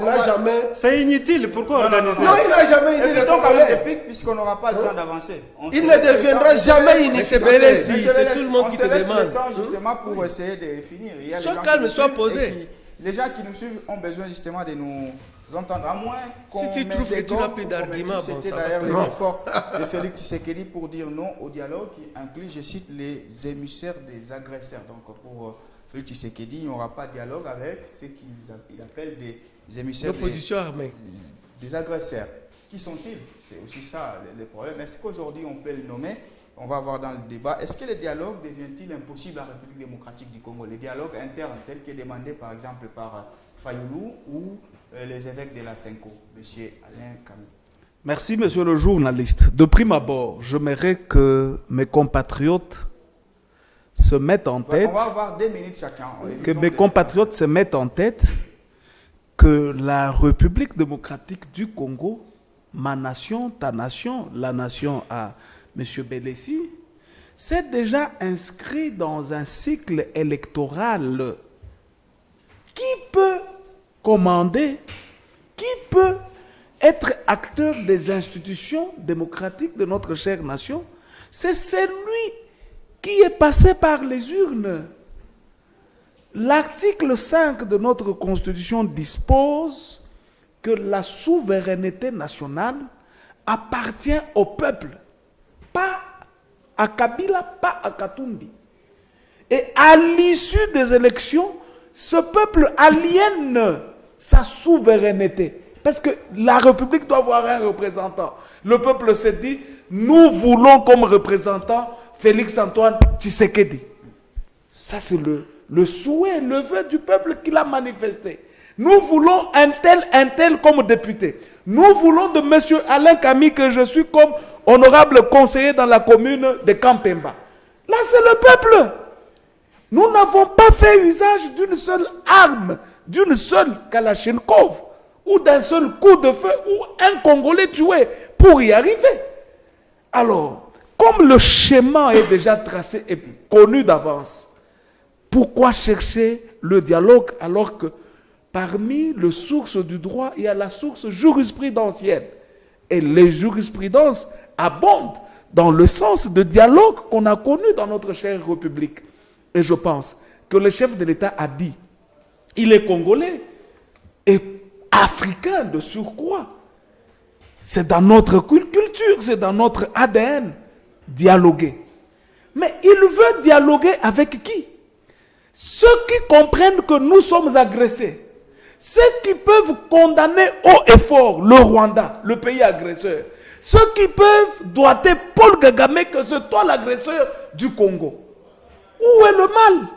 C'est inutile. Pourquoi organiser? Non, il n'a jamais idée de parler. Puisqu'on n'aura pas le temps d'avancer. Il ne deviendra jamais unificateur. C'est tout le monde qui te demande. On se laisse le temps justement pour essayer de finir. Sois calme, sois posé. Les gens qui nous suivent ont besoin justement de nous entendre, à moins qu'on si tu trouves que tu n'as plus d'arguments, c'était d'ailleurs les efforts de Félix Tshisekedi pour dire non au dialogue qui inclut, je cite, les émissaires des agresseurs. Donc pour Félix Tshisekedi, il n'y aura pas de dialogue avec ce qu'il appelle des émissaires des agresseurs. Qui sont-ils? C'est aussi ça le problème. Est-ce qu'aujourd'hui on peut le nommer? On va voir dans le débat. Est-ce que le dialogue devient-il impossible à la République démocratique du Congo? Le dialogue interne tel que demandé par exemple par Fayoulou ou les évêques de la Senko, M. Alain Camille. Merci, monsieur le journaliste. De prime abord, j'aimerais que mes compatriotes se mettent en tête... On va avoir 2 minutes chacun. Que mes compatriotes se mettent en tête que la République démocratique du Congo, ma nation, ta nation, la nation à M. Bélessi, c'est déjà inscrit dans un cycle électoral. Qui peut commander, qui peut être acteur des institutions démocratiques de notre chère nation? C'est celui qui est passé par les urnes. L'article 5 de notre Constitution dispose que la souveraineté nationale appartient au peuple, pas à Kabila, pas à Katumbi. Et à l'issue des élections, ce peuple aliène sa souveraineté. Parce que la République doit avoir un représentant. Le peuple s'est dit, nous voulons comme représentant Félix-Antoine Tshisekedi. Ça c'est le souhait, le vœu du peuple qu'il a manifesté. Nous voulons un tel comme député. Nous voulons de M. Alain Camille que je suis comme honorable conseiller dans la commune de Kampemba. Là, c'est le peuple. Nous n'avons pas fait usage d'une seule arme, d'une seule Kalachnikov, ou d'un seul coup de feu, ou un Congolais tué pour y arriver. Alors, comme le schéma est déjà tracé et connu d'avance, pourquoi chercher le dialogue alors que parmi les sources du droit, il y a la source jurisprudentielle. Et les jurisprudences abondent dans le sens de dialogue qu'on a connu dans notre chère République. Et je pense que le chef de l'État a dit, il est congolais et africain de surcroît. C'est dans notre culture, c'est dans notre ADN, dialoguer. Mais il veut dialoguer avec qui? Ceux qui comprennent que nous sommes agressés. Ceux qui peuvent condamner haut et fort le Rwanda, le pays agresseur. Ceux qui peuvent doiter Paul Kagame que c'est toi l'agresseur du Congo. Où est le mal?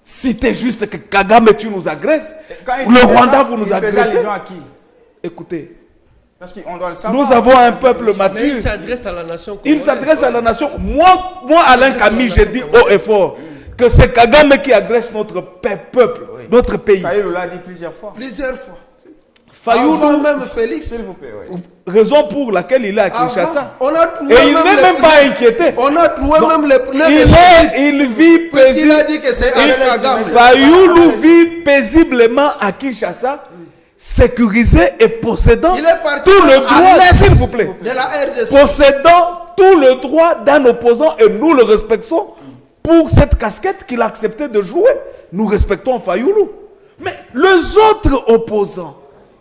Si c'est juste que Kagame tu nous agresses, le Rwanda vous nous agressez. À qui? Écoutez, parce qu'on doit le savoir. Nous avons un peuple mature. Mais il s'adresse à la nation. Il s'adresse à la nation. Moi Alain Camille, j'ai dit haut et fort que c'est Kagame qui agresse notre peuple, notre pays. Fayulu l'a dit plusieurs fois. Plusieurs fois. Fayulu, Avant même Félix. S'il vous plaît, oui. Raison pour laquelle il est à Kinshasa. On a trouvé Et il n'est même pas inquiété. On a trouvé même les pneus. Il vit Parce qu'il a paisiblement. dit que c'est un Kagame. Fayulu vit paisiblement à Kinshasa, sécurisé et possédant Il est parti tout le à droit, l'est s'il vous plaît, de la RDC. possédant tout le droit d'un opposant et nous le respectons pour cette casquette qu'il a accepté de jouer. Nous respectons Fayulu. Mais les autres opposants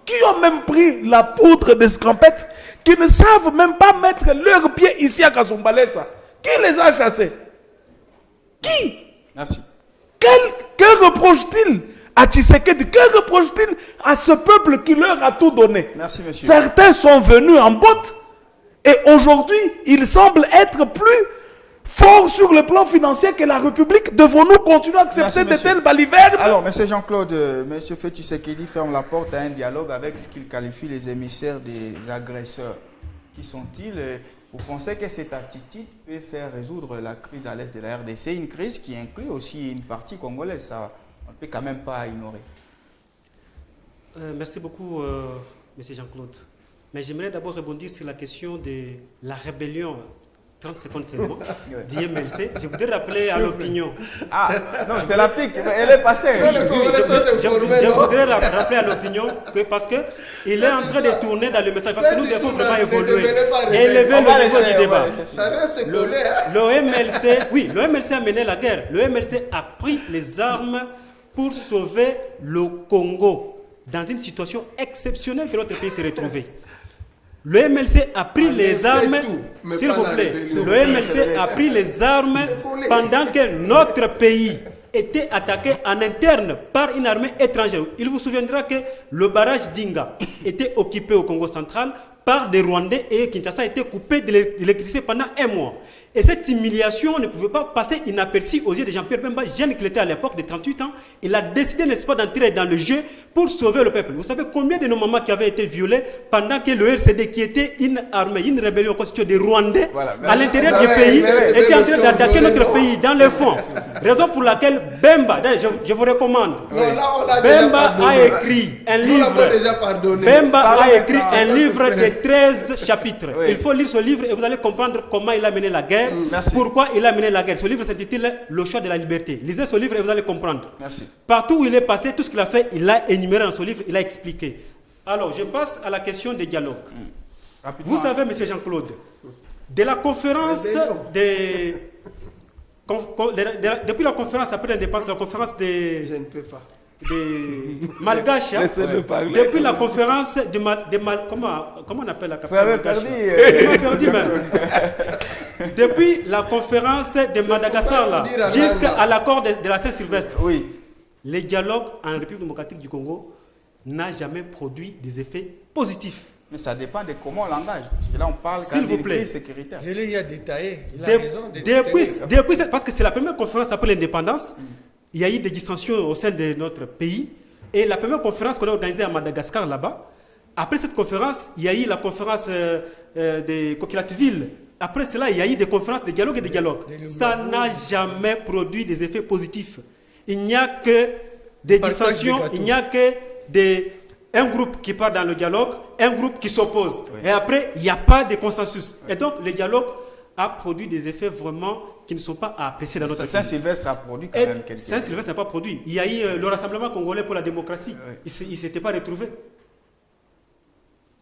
qui ont même pris la poudre d'escampette, qui ne savent même pas mettre leurs pieds ici à Kasumbalesa, qui les a chassés? Qui? Merci. Que reproche-t-il à Tshisekedi? Que reproche-t-il à ce peuple qui leur a tout donné? Merci, monsieur. Certains sont venus en botte et aujourd'hui, ils semblent être plus forts sur le plan financier que la République. Devons-nous continuer à accepter de telles balivernes? Alors, monsieur Jean-Claude, monsieur Tshisekedi ferme la porte à un dialogue avec ce qu'il qualifie les émissaires des agresseurs. Qui sont-ils? Vous pensez que cette attitude peut faire résoudre la crise à l'est de la RDC, une crise qui inclut aussi une partie congolaise? Ça, on ne peut quand même pas ignorer. Merci beaucoup, monsieur Jean-Claude. Mais j'aimerais d'abord rebondir sur la question de la rébellion. 30 secondes seulement, d'IMLC. Je voudrais rappeler à l'opinion. Ah, non, c'est la pique, elle est passée. Je voudrais rappeler à l'opinion que parce qu'il est en train de tourner dans le message, parce que nous devons vraiment évoluer et élever le niveau du débat. Ça reste collé. L'OMLC a mené la guerre. L'OMLC a pris les armes pour sauver le Congo dans une situation exceptionnelle que notre pays s'est retrouvé. Le MLC a pris les armes, s'il vous plaît, le MLC a pris les armes pendant que notre pays était attaqué en interne par une armée étrangère. Il vous souviendra que le barrage d'Inga était occupé au Congo central par des Rwandais et Kinshasa a été coupé de l'électricité pendant un mois. Et cette humiliation ne pouvait pas passer inaperçue aux yeux de Jean-Pierre Bemba, jeune qu'il était à l'époque de 38 ans. Il a décidé, n'est-ce pas, d'entrer dans le jeu pour sauver le peuple. Vous savez combien de nos mamans qui avaient été violées pendant que le RCD, qui était une armée, une rébellion constituée de Rwandais, à l'intérieur du pays, était en train d'attaquer notre pays dans le fond. Raison pour laquelle Bemba, je vous recommande, Bemba a écrit un livre. Bemba a écrit un livre de 13 chapitres. Il faut lire ce livre et vous allez comprendre comment il a mené la guerre. Pourquoi il a mené la guerre? Ce livre s'intitule Le choix de la liberté. Lisez ce livre et vous allez comprendre. Merci. Partout où il est passé, tout ce qu'il a fait, il l'a énuméré dans ce livre, il a expliqué. Alors, je passe à la question des dialogues. Vous savez, monsieur Jean-Claude, de la conférence depuis la conférence après l'indépendance, la conférence des... Je ne peux pas. Des Malgaches, depuis la conférence comment on appelle la capitale malgache? Depuis la conférence de Madagascar jusqu'à l'accord de la Saint-Sylvestre, les dialogues en République démocratique du Congo n'a jamais produit des effets positifs. Mais ça dépend de comment on l'engage. Parce que là, on parle d'une crise sécuritaire. Je l'ai détaillé. Il a raison de depuis, parce que c'est la première conférence après l'indépendance, il y a eu des dissensions au sein de notre pays. Et la première conférence qu'on a organisée à Madagascar là-bas Après cette conférence, il y a eu la conférence des Coquillateville. Après cela, il y a eu des conférences de dialogue et de dialogue. Ça n'a jamais produit des effets positifs. Il n'y a que des dissensions, il n'y a que un groupe qui part dans le dialogue, un groupe qui s'oppose. Oui. Et après, il n'y a pas de consensus. Oui. Et donc, le dialogue a produit des effets vraiment qui ne sont pas à apprécier dans notre pays. Saint-Sylvestre a produit quand même quelque chose. Saint-Sylvestre n'a pas produit. Il y a eu le Rassemblement congolais pour la démocratie. Oui. Il ne s'était pas retrouvé.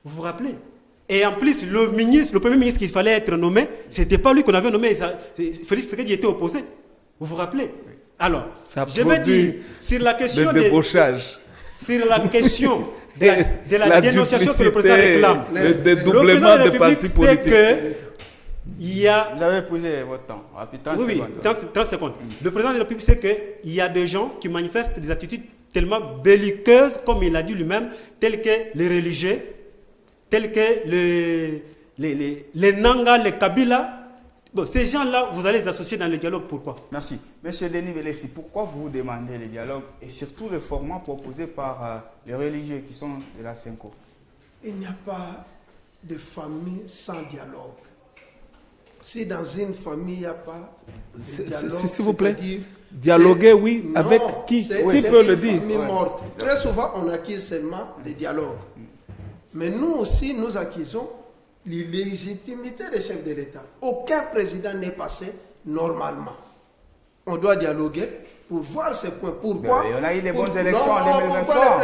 Vous vous rappelez? Et en plus, le premier ministre qu'il fallait être nommé, ce n'était pas lui qu'on avait nommé. Félix Tshisekedi était opposé. Vous vous rappelez? Oui. Alors, je vais dire, sur la question de débauchage. Sur la question de la dénonciation que le président réclame, le dédoublement des partis politiques. Vous avez posé votre temps. Rapide, 30 oui, secondes. 30 secondes. Le président de la République sait qu'il y a des gens qui manifestent des attitudes tellement belliqueuses, comme il a dit lui-même, telles que les religieux, tels que les Nanga, les Kabila. Bon, ces gens-là, vous allez les associer dans le dialogue. Pourquoi? Merci. Monsieur Denis Belessi, pourquoi vous demandez le dialogue et surtout le format proposé par les religieux qui sont de la Senko? Il n'y a pas de famille sans dialogue. Si dans une famille, il n'y a pas de dialogue, s'il vous plaît, dialoguer, oui, non, avec qui? Qui peut le dire? Morte. Très souvent, on acquise seulement des dialogues. Mais nous aussi, nous acquisons l'illégitimité des chefs de l'État. Aucun président n'est passé normalement. On doit dialoguer pour voir ces points. Pourquoi? On a eu les bonnes élections en 2023. Pourquoi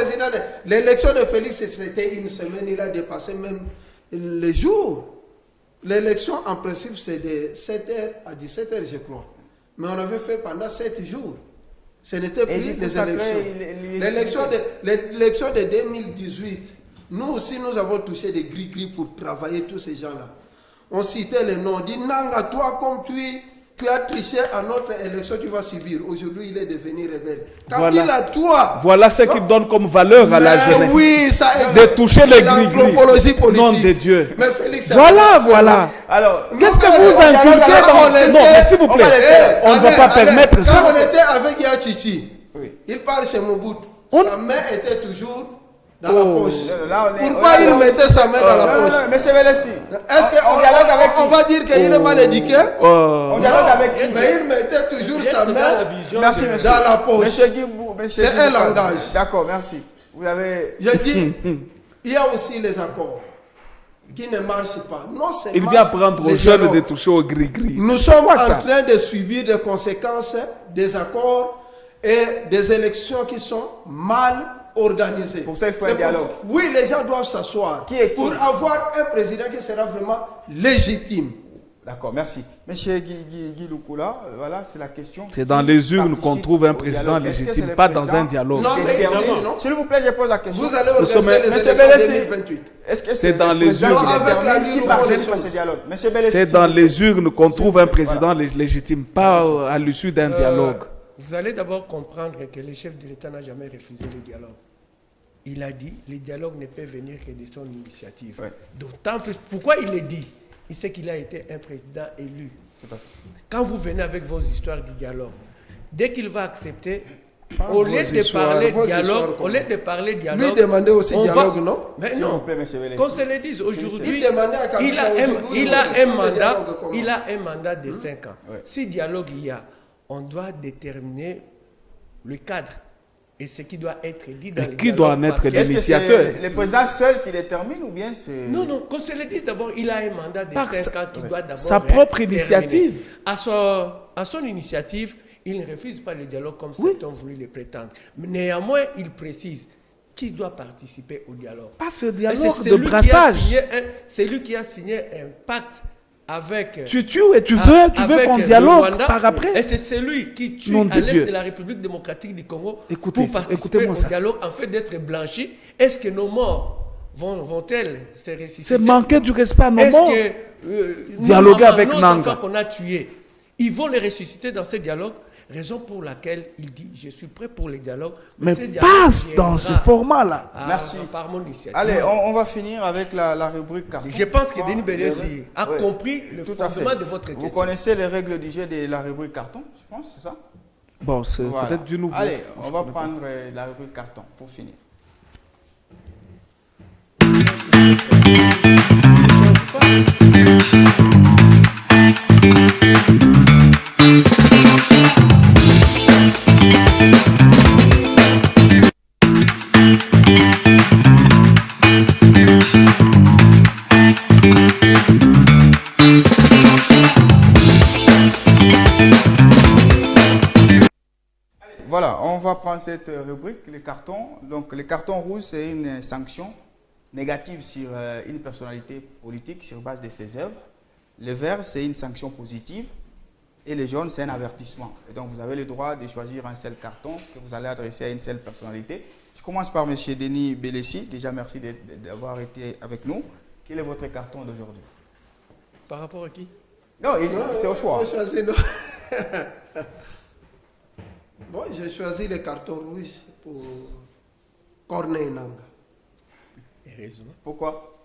l'élection de Félix, c'était une semaine, il a dépassé même les jours. L'élection, en principe, c'est de 7h à 17h, je crois. Mais on avait fait pendant 7 jours. Ce n'était plus des élections. L'élection de 2018, nous aussi, nous avons touché des gris-gris pour travailler tous ces gens-là. On citait les noms. On dit, Nanga, toi, comme tu as triché à notre élection, tu vas subir. Aujourd'hui, il est devenu rebelle. Kabila, toi. Voilà ce qui donne comme valeur à la jeunesse. Oui, ça de toucher les l'anthropologie politique. Nom de Dieu. Mais Félix, voilà. Alors, qu'est-ce que vous inculquez dans... Non, mais s'il vous plaît, on ne va pas permettre ça. Quand on était avec Yachichi, il parle chez Mobutu. Sa main était toujours dans la poche. Pourquoi il mettait sa main dans la poche? Mais c'est Belessi. Est-ce qu'on va dire qu'il est mal éduqué? On dialogue avec qui? Mais il mettait toujours sa main dans la poche. C'est un langage. D'accord, merci. Vous avez... Je dis, il y a aussi les accords qui ne marchent pas. Non seulement il vient prendre aux jeunes de toucher au gris-gris. Nous sommes en train de subir des conséquences des accords et des élections qui sont mal organisé. Pour ça, il faut un dialogue. Oui, les gens doivent s'asseoir pour avoir un président qui sera vraiment légitime. D'accord, merci. Monsieur Guy Lukula, voilà, c'est la question. C'est dans les urnes qu'on trouve un président légitime, pas dans un dialogue. Non, mais non. S'il vous plaît, je pose la question. Vous allez organiser les élections 2028. Est-ce que c'est dans les urnes C'est dans les urnes qu'on trouve un président légitime, pas à l'issue d'un dialogue. Vous allez d'abord comprendre que le chef de l'État n'a jamais refusé le dialogue. Il a dit que le dialogue ne peut venir que de son initiative. Ouais. D'autant plus, pourquoi il le dit? Il sait qu'il a été un président élu. Tout à fait. Quand vous venez avec vos histoires du dialogue, dès qu'il va accepter, au lieu de parler dialogue, lui demandait aussi dialogue, non? Mais non, qu'on se le dise aujourd'hui, il a un mandat de 5 ans. Ouais. Si dialogue il y a, on doit déterminer le cadre et ce qui doit être dit dans le dialogue. Qui doit en être l'initiateur? Est-ce que c'est le président seul qui détermine ou bien c'est... Non, qu'on se le dise d'abord, il a un mandat de 5 ans qui doit d'abord sa propre initiative. À son initiative, il ne refuse pas le dialogue comme certains ont voulu le prétendre. Mais néanmoins, il précise qui doit participer au dialogue. Pas ce dialogue de brassage. C'est lui qui a signé un pacte avec... Tu tues et tu veux qu'on dialogue par après. Et c'est celui qui tue à l'est de la République démocratique du Congo pour participer au dialogue en fait d'être blanchi. Est-ce que nos morts vont-elles se ressusciter? C'est manquer du respect à nos morts. Est-ce que dialoguer avec Nanga qu'on a tués, ils vont les ressusciter dans ce dialogue? Raison pour laquelle il dit je suis prêt pour le dialogue. Mais passe dans ce format-là. Merci. Allez, on va finir avec la rubrique carton. Je pense que Denis Belessi a compris le fondement de votre question. Vous connaissez les règles du jeu de la rubrique carton, je pense, c'est ça? Bon, c'est peut-être du nouveau. Allez, on va prendre la rubrique carton pour finir. Voilà, on va prendre cette rubrique, les cartons. Donc, les cartons rouges, c'est une sanction négative sur une personnalité politique sur base de ses œuvres. Le vert, c'est une sanction positive. Et le jaune, c'est un avertissement. Et donc, vous avez le droit de choisir un seul carton que vous allez adresser à une seule personnalité. Je commence par M. Denis Bellessi. Déjà, merci d'avoir été avec nous. Quel est votre carton d'aujourd'hui? Par rapport à qui? Non, c'est au choix. Bon, j'ai choisi le carton rouge pour Corneille Nangaa. Et raison. Pourquoi?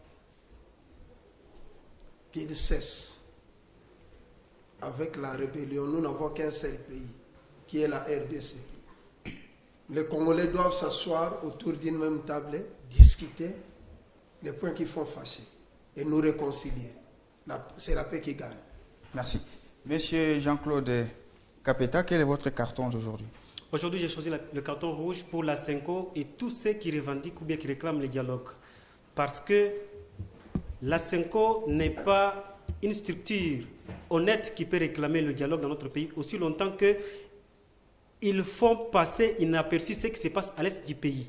Qu'il cesse. Avec la rébellion, nous n'avons qu'un seul pays, qui est la RDC. Les Congolais doivent s'asseoir autour d'une même table, discuter les points qui font fâcher et nous réconcilier. C'est la paix qui gagne. Merci. Monsieur Jean-Claude Capeta, quel est votre carton d'aujourd'hui? Aujourd'hui, j'ai choisi le carton rouge pour la SENCO et tous ceux qui revendiquent ou bien qui réclament le dialogue. Parce que la SENCO n'est pas une structure honnête qui peut réclamer le dialogue dans notre pays aussi longtemps qu'ils font passer inaperçu ce qui se passe à l'est du pays.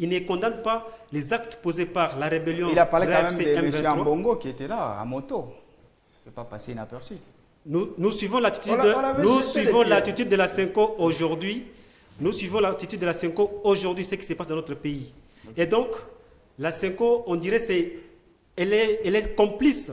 Ils ne condamnent pas les actes posés par la rébellion. Il a parlé quand même de M. Mbongo qui était là, à moto. Ce n'est pas passé inaperçu. Nous suivons l'attitude de la SENCO aujourd'hui. Nous suivons l'attitude de la SENCO aujourd'hui, ce qui se passe dans notre pays. Okay. Et donc, la SENCO, on dirait, elle est complice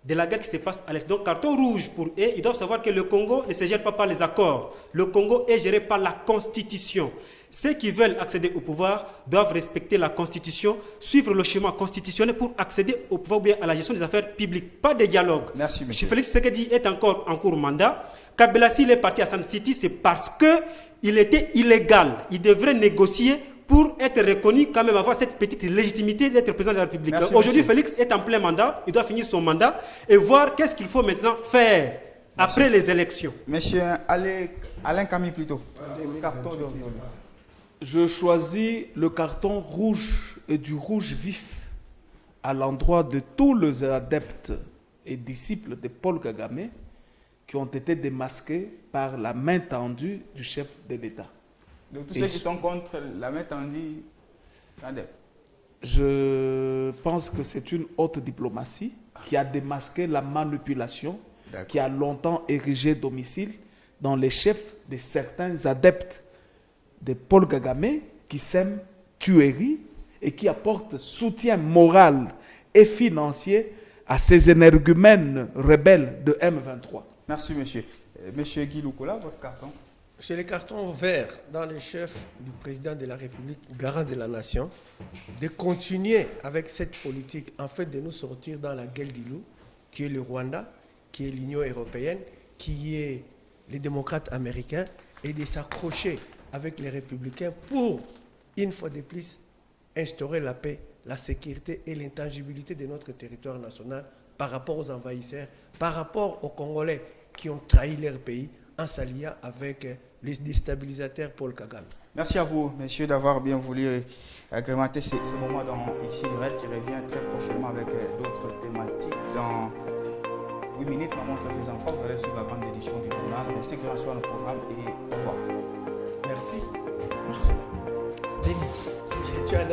de la guerre qui se passe à l'Est. Donc, carton rouge pour eux, ils doivent savoir que le Congo ne se gère pas par les accords. Le Congo est géré par la Constitution. Ceux qui veulent accéder au pouvoir doivent respecter la Constitution, suivre le schéma constitutionnel pour accéder au pouvoir ou bien à la gestion des affaires publiques, pas de dialogue. Merci, monsieur. Félix Tshisekedi est encore en cours mandat. Kabila, s'il est parti à Sun City, c'est parce qu'il était illégal. Il devrait négocier pour être reconnu, quand même avoir cette petite légitimité d'être président de la République. Aujourd'hui, Félix est en plein mandat, il doit finir son mandat et voir qu'est-ce qu'il faut maintenant faire après les élections. Monsieur Alain Camille plutôt. Carton d'aujourd'hui. Je choisis le carton rouge et du rouge vif à l'endroit de tous les adeptes et disciples de Paul Kagame qui ont été démasqués par la main tendue du chef de l'État. Donc tous ceux qui sont contre la main tendue, c'est adepte. Je pense que c'est une haute diplomatie qui a démasqué la manipulation qui a longtemps érigé domicile dans les chefs de certains adeptes de Paul Kagame qui sèment tuerie et qui apportent soutien moral et financier à ces énergumènes rebelles de M23. Merci, monsieur. Monsieur Guy Lukola, votre carton. C'est le carton vert dans les chefs du président de la République, garant de la nation, de continuer avec cette politique, en fait, de nous sortir dans la gueule du loup, qui est le Rwanda, qui est l'Union européenne, qui est les démocrates américains, et de s'accrocher avec les républicains pour, une fois de plus, instaurer la paix, la sécurité et l'intangibilité de notre territoire national par rapport aux envahisseurs, par rapport aux Congolais qui ont trahi leur pays en s'alliant avec les déstabilisateurs Paul Kagame. Merci à vous, messieurs, d'avoir bien voulu agrémenter ces moments dans Ici Direct qui revient très prochainement avec d'autres thématiques. Dans 8 minutes, ma montre faisant fort, vous allez suivre la grande édition du journal. Restez grâce à nos programmes et au revoir. Merci. Merci. Tu as